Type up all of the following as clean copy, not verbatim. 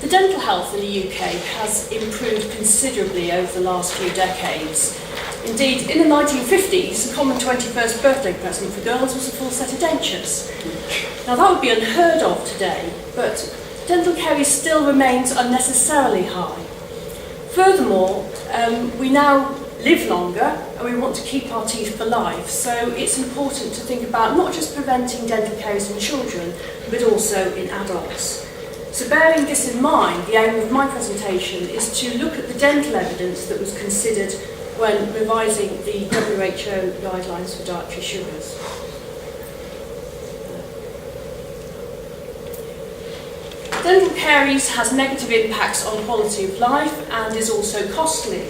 The dental health in the UK has improved considerably over the last few decades. Indeed, in the 1950s, the common 21st birthday present for girls was a full set of dentures. Now that would be unheard of today, but dental caries still remains unnecessarily high. Furthermore, we now live longer and we want to keep our teeth for life, so it's important to think about not just preventing dental caries in children, but also in adults. So bearing this in mind, the aim of my presentation is to look at the dental evidence that was considered when revising the WHO guidelines for dietary sugars. Dental caries has negative impacts on quality of life and is also costly.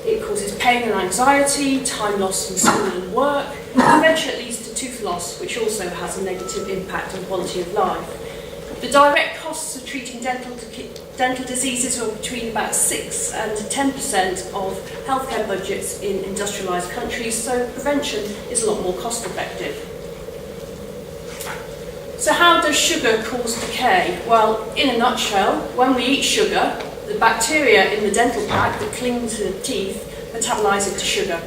It causes pain and anxiety, time lost in school and work, and eventually it leads to tooth loss, which also has a negative impact on quality of life. The direct costs of treating dental diseases are between about 6 and 10% of healthcare budgets in industrialised countries, so prevention is a lot more cost effective. So how does sugar cause decay? Well, in a nutshell, when we eat sugar, the bacteria in the dental plaque that cling to the teeth metabolize into sugar.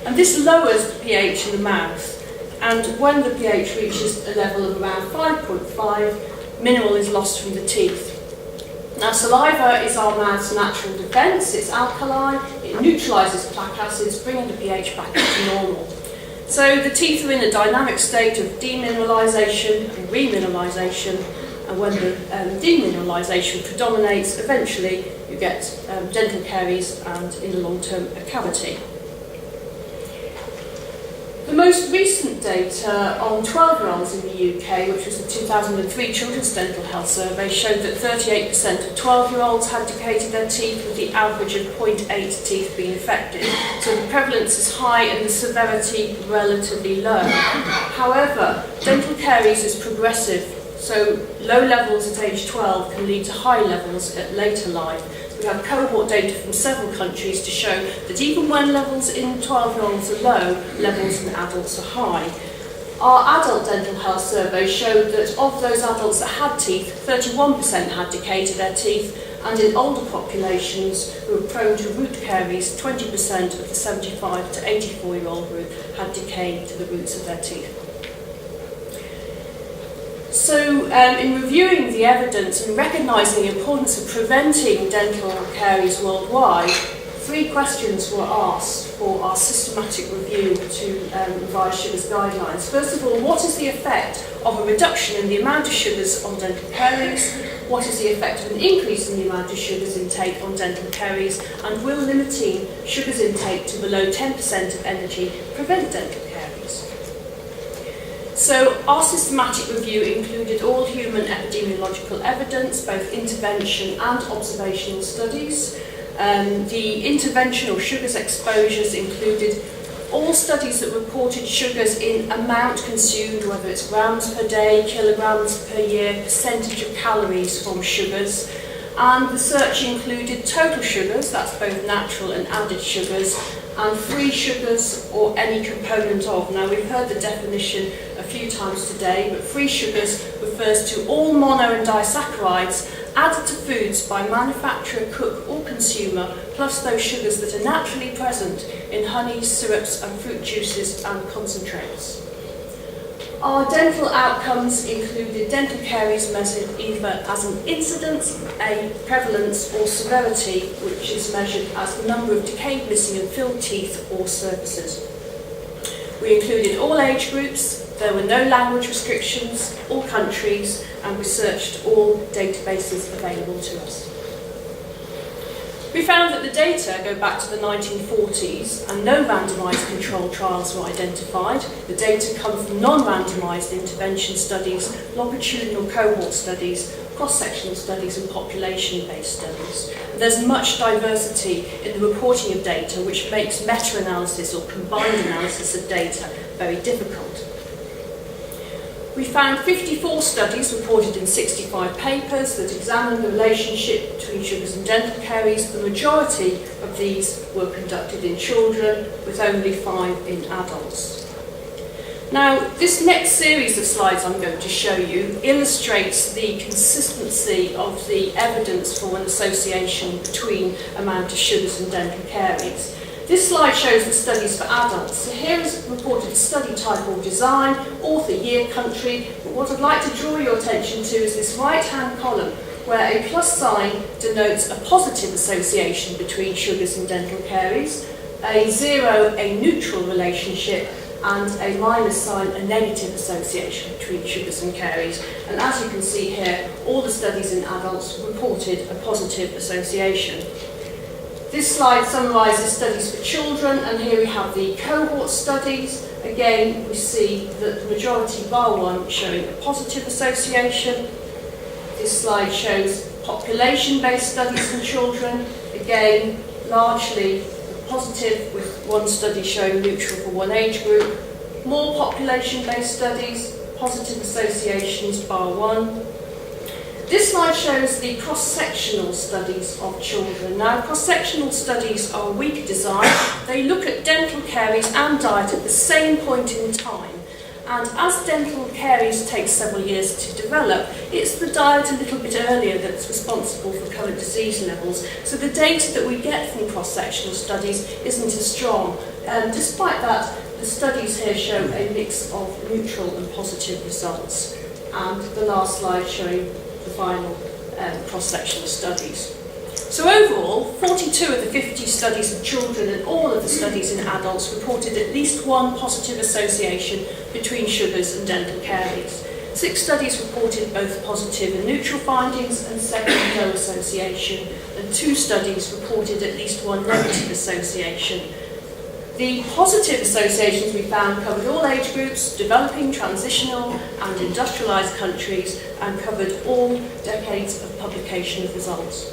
And this lowers the pH in the mouth. And when the pH reaches a level of around 5.5, mineral is lost from the teeth. Now, saliva is our mouth's natural defense. It's alkali, it neutralizes plaque acids, bringing the pH back to normal. So the teeth are in a dynamic state of demineralization and remineralization, and when the demineralization predominates, eventually you get dental caries and, in the long term, a cavity. The most recent data on 12-year-olds in the UK, which was the 2003 Children's Dental Health Survey, showed that 38% of 12-year-olds had decayed their teeth, with the average of 0.8 teeth being affected. So the prevalence is high and the severity relatively low. However, dental caries is progressive, so low levels at age 12 can lead to high levels at later life. We have cohort data from several countries to show that even when levels in 12-year-olds are low, levels in adults are high. Our adult dental health survey showed that of those adults that had teeth, 31% had decay to their teeth, and in older populations who were prone to root caries, 20% of the 75 to 84-year-old group had decay to the roots of their teeth. So, in reviewing the evidence and recognising the importance of preventing dental caries worldwide, 3 questions were asked for our systematic review to revise sugars guidelines. First of all, what is the effect of a reduction in the amount of sugars on dental caries? What is the effect of an increase in the amount of sugars intake on dental caries? And will limiting sugars intake to below 10% of energy prevent dental caries? So our systematic review included all human epidemiological evidence, both intervention and observational studies. The interventional sugars exposures included all studies that reported sugars in amount consumed, whether it's grams per day, kilograms per year, percentage of calories from sugars. And research included total sugars, that's both natural and added sugars, and free sugars or any component of. Now, we've heard the definition a few times today, but free sugars refers to all mono and disaccharides added to foods by manufacturer, cook or consumer, plus those sugars that are naturally present in honeys, syrups and fruit juices and concentrates. Our dental outcomes included dental caries measured either as an incidence, a prevalence or severity, which is measured as the number of decayed, missing and filled teeth or surfaces. We included all age groups, there were no language restrictions, all countries, and we searched all databases available to us. We found that the data go back to the 1940s and no randomised controlled trials were identified. The data come from non-randomised intervention studies, longitudinal cohort studies, cross-sectional studies and population-based studies. There's much diversity in the reporting of data, which makes meta-analysis or combined analysis of data very difficult. We found 54 studies reported in 65 papers that examined the relationship between sugars and dental caries. The majority of these were conducted in children, with only 5 in adults. Now, this next series of slides I'm going to show you illustrates the consistency of the evidence for an association between amount of sugars and dental caries. This slide shows the studies for adults. So here is reported study type or design, author, year, country. But what I'd like to draw your attention to is this right-hand column, where a plus sign denotes a positive association between sugars and dental caries, a zero, a neutral relationship, and a minus sign, a negative association between sugars and caries. And as you can see here, all the studies in adults reported a positive association. This slide summarises studies for children, and here we have the Cohort Studies. Again, we see that the majority bar one showing a positive association. This slide shows population-based studies in children. Again, largely positive, with one study showing neutral for one age group. More population-based studies, positive associations, bar one. This slide shows the cross-sectional studies of children. Now, cross-sectional studies are a weaker design. They look at dental caries and diet at the same point in time. And as dental caries take several years to develop, it's the diet a little bit earlier that's responsible for current disease levels. So the data that we get from cross-sectional studies isn't as strong. Despite that, the studies here show a mix of neutral and positive results. And the last slide showing the final cross-sectional studies. So overall, 42 of the 50 studies of children and all of the studies in adults reported at least one positive association between sugars and dental caries. 6 studies reported both positive and neutral findings, and 7 no association, and 2 studies reported at least one negative association. The positive associations we found covered all age groups, developing, transitional and industrialised countries, and covered all decades of publication of results.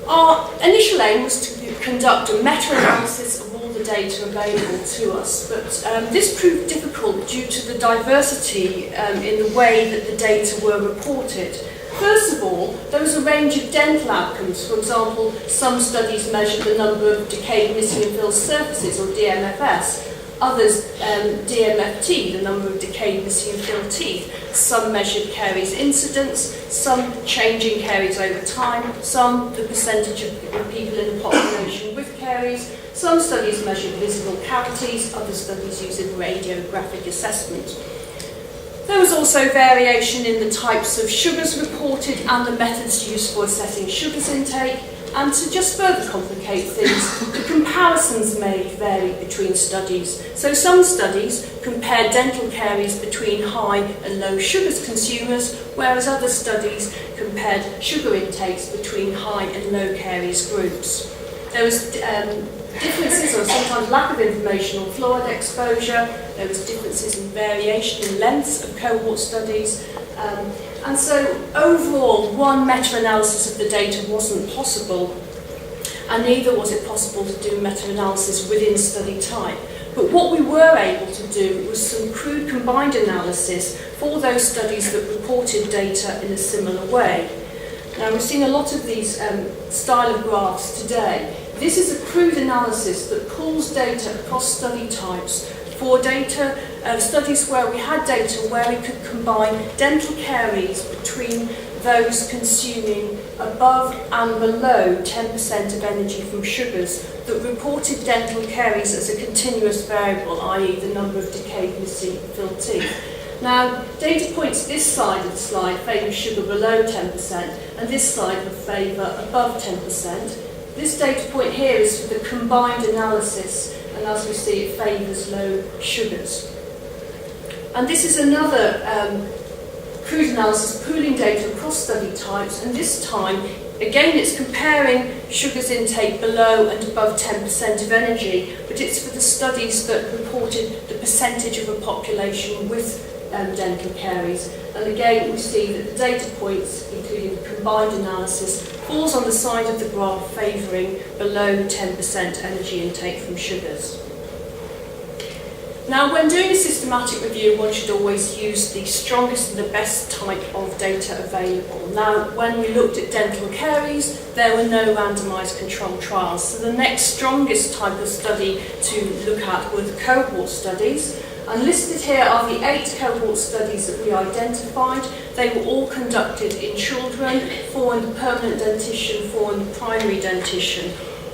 Our initial aim was to conduct a meta-analysis of all the data available to us, but this proved difficult due to the diversity in the way that the data were reported. First of all, there was a range of dental outcomes. For example, some studies measured the number of decayed missing and filled surfaces, or DMFS. Others, DMFT, the number of decayed missing and filled teeth. Some measured caries incidence, some changing caries over time, some the percentage of people in the population with caries. Some studies measured visible cavities, other studies using radiographic assessment. There was also variation in the types of sugars reported and the methods used for assessing sugars intake. And to just further complicate things, the comparisons made varied between studies. So some studies compared dental caries between high and low sugars consumers, whereas other studies compared sugar intakes between high and low caries groups. There was differences or sometimes lack of information on fluoride exposure. There was differences in variation in lengths of cohort studies. And so overall, one meta-analysis of the data wasn't possible, and neither was it possible to do meta-analysis within study type. But what we were able to do was some crude combined analysis for those studies that reported data in a similar way. Now, we've seen a lot of these style of graphs today. This is a crude analysis that pulls data across study types for data, studies where we had data where we could combine dental caries between those consuming above and below 10% of energy from sugars that reported dental caries as a continuous variable, i.e. the number of decayed missing filled teeth. Now, data points this side of the slide favour sugar below 10%, and this slide would favour above 10%. This data point here is for the combined analysis, and as we see, it favours low sugars. And this is another crude analysis pooling data across study types, and this time, again, it's comparing sugars intake below and above 10% of energy, but it's for the studies that reported the percentage of a population with dental caries. And again, we see that the data points, including the combined analysis, falls on the side of the graph favouring below 10% energy intake from sugars. Now, when doing a systematic review, one should always use the strongest and the best type of data available. Now, when we looked at dental caries, there were no randomised controlled trials. So the next strongest type of study to look at were the cohort studies. And listed here are the 8 cohort studies that we identified. They were all conducted in children, 4 in the permanent dentition, 4 in the primary dentition.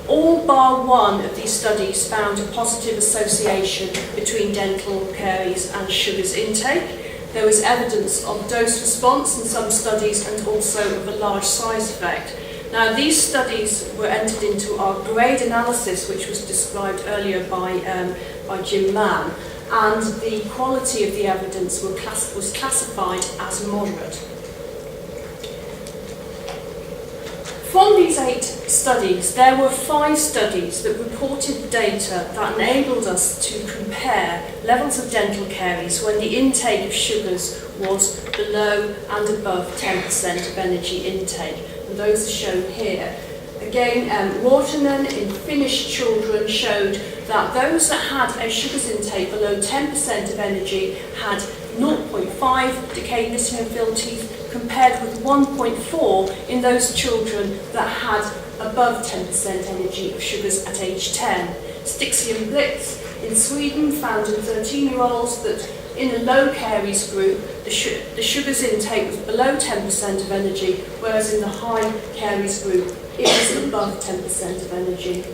All bar one of these studies found a positive association between dental caries and sugars intake. There was evidence of dose response in some studies and also of a large size effect. Now, these studies were entered into our grade analysis, which was described earlier by Jim Mann, and the quality of the evidence was classified as moderate. From these 8 studies, there were 5 studies that reported data that enabled us to compare levels of dental caries when the intake of sugars was below and above 10% of energy intake. And those are shown here. Again, Moynihan in Finnish children showed that those that had a sugars intake below 10% of energy had 0.5 decayed missing and filled teeth, compared with 1.4 in those children that had above 10% energy of sugars at age 10. Stixi and Blix in Sweden found in 13-year-olds that in the low caries group, the sugars intake was below 10% of energy, whereas in the high caries group, it was above 10% of energy.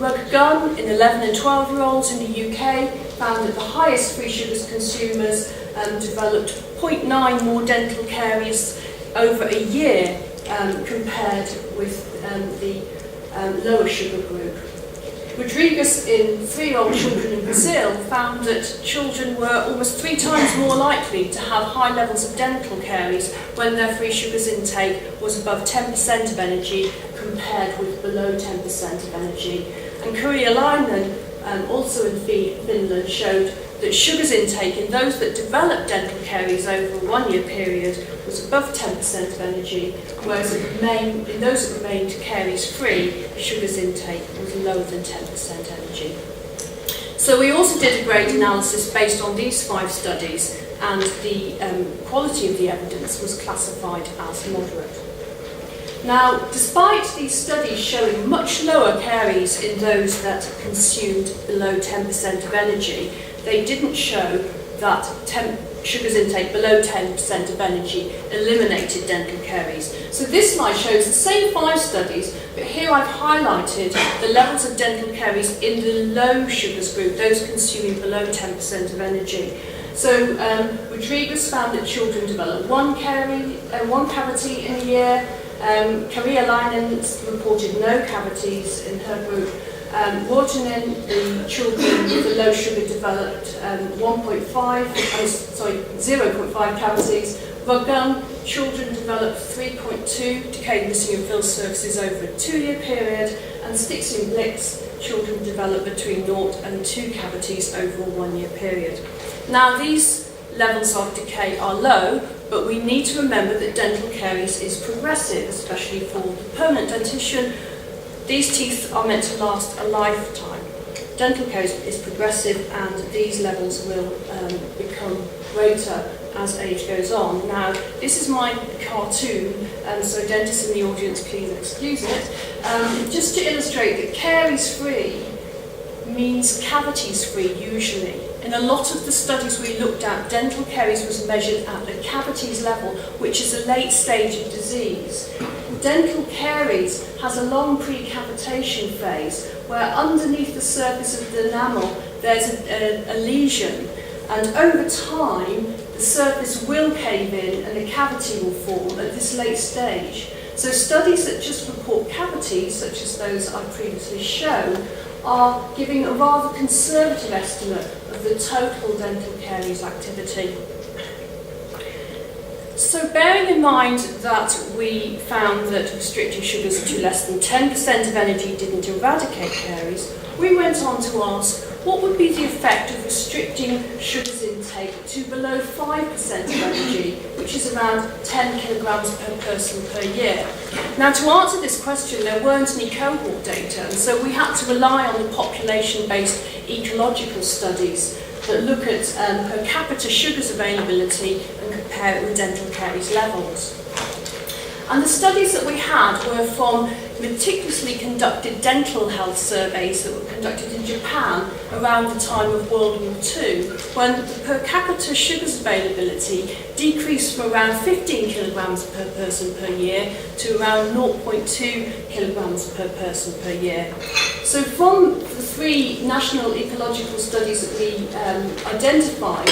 Ruggun in 11 and 12-year-olds in the UK found that the highest free sugars consumers developed 0.9 more dental caries over a year compared with the lower sugar group. Rodriguez in 3-year-old children in Brazil found that children were almost 3 times more likely to have high levels of dental caries when their free sugars intake was above 10% of energy compared with below 10% of energy. And Kyrialainen, also in Finland, showed that sugars intake in those that developed dental caries over a 1-year period was above 10% of energy, whereas in those that remained caries-free, sugars intake was lower than 10% energy. So we also did a grade analysis based on these 5 studies, and the quality of the evidence was classified as moderate. Now, despite these studies showing much lower caries in those that consumed below 10% of energy, they didn't show that sugars intake below 10% of energy eliminated dental caries. So this slide shows the same 5 studies, but here I've highlighted the levels of dental caries in the low sugars group, those consuming below 10% of energy. So Rodriguez found that children develop one cavity in a year. Kyrialainen reported no cavities in her group. Moynihan, the children with the low sugar developed 0.5 cavities. Ruggun, children developed 3.2 decayed missing and filled surfaces over a 2-year period. And Stixi and Blix, children developed between 0 and 2 cavities over a 1-year period. Now, these levels of decay are low, but we need to remember that dental caries is progressive, especially for the permanent dentition. These teeth are meant to last a lifetime. Dental caries is progressive, and these levels will become greater as age goes on. Now, this is my cartoon, so dentists in the audience, please excuse it. Just to illustrate that caries-free means cavities-free usually. In a lot of the studies we looked at, dental caries was measured at the cavities level, which is a late stage of disease. Dental caries has a long pre-cavitation phase where underneath the surface of the enamel there's a lesion, and over time the surface will cave in and a cavity will form at this late stage. So studies that just report cavities, such as those I previously shown, are giving a rather conservative estimate of the total dental caries activity. So bearing in mind that we found that restricting sugars to less than 10% of energy didn't eradicate caries, we went on to ask what would be the effect of restricting sugars intake to below 5% of energy, which is around 10 kilograms per person per year. Now, to answer this question, there weren't any cohort data, and so we had to rely on the population-based ecological studies that look at per capita sugars availability and compare it with dental caries levels. And the studies that we had were from meticulously conducted dental health surveys that were conducted in Japan around the time of World War II, when the per capita sugars availability decreased from around 15 kilograms per person per year to around 0.2 kilograms per person per year. So from the 3 national ecological studies that we identified,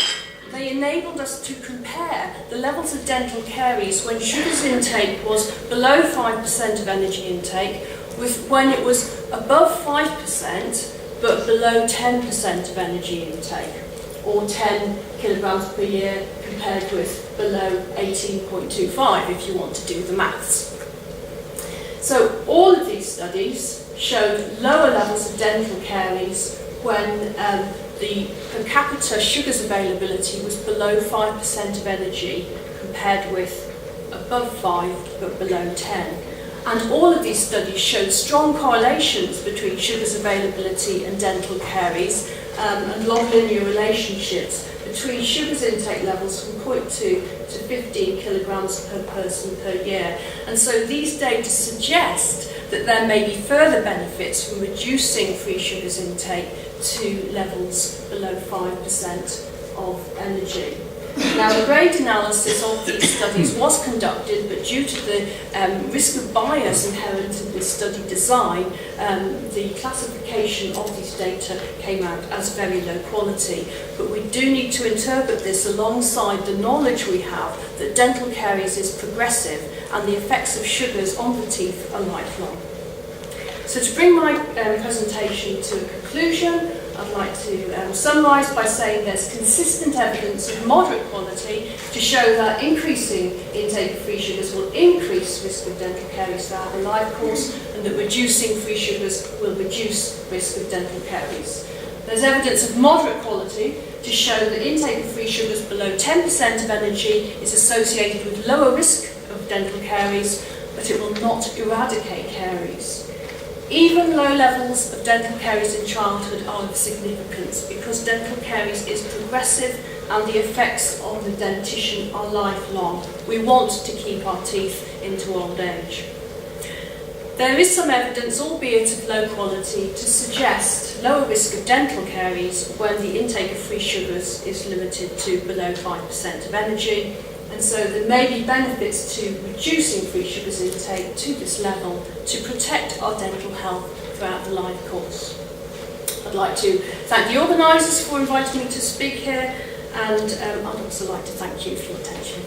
they enabled us to compare the levels of dental caries when sugars intake was below 5% of energy intake with when it was above 5% but below 10% of energy intake, or 10 kilograms per year compared with below 18.25 if you want to do the maths. So all of these studies showed lower levels of dental caries when the per capita sugars availability was below 5% of energy compared with above 5 but below 10. And all of these studies showed strong correlations between sugars availability and dental caries and log linear relationships between sugars intake levels from 0.2 to 15 kilograms per person per year. And so these data suggest that there may be further benefits from reducing free sugars intake to levels below 5% of energy. Now, the grade analysis of these studies was conducted, but due to the risk of bias inherent in this study design, the classification of these data came out as very low quality. But we do need to interpret this alongside the knowledge we have that dental caries is progressive and the effects of sugars on the teeth are lifelong. So to bring my presentation to a conclusion, I'd like to summarise by saying there's consistent evidence of moderate quality to show that increasing intake of free sugars will increase risk of dental caries throughout the life course, and that reducing free sugars will reduce risk of dental caries. There's evidence of moderate quality to show that intake of free sugars below 10% of energy is associated with lower risk of dental caries, but it will not eradicate caries. Even low levels of dental caries in childhood are of significance because dental caries is progressive and the effects on the dentition are lifelong. We want to keep our teeth into old age. There is some evidence, albeit of low quality, to suggest lower risk of dental caries when the intake of free sugars is limited to below 5% of energy. And so there may be benefits to reducing free sugars intake to this level to protect our dental health throughout the life course. I'd like to thank the organisers for inviting me to speak here, and I'd also like to thank you for your attention.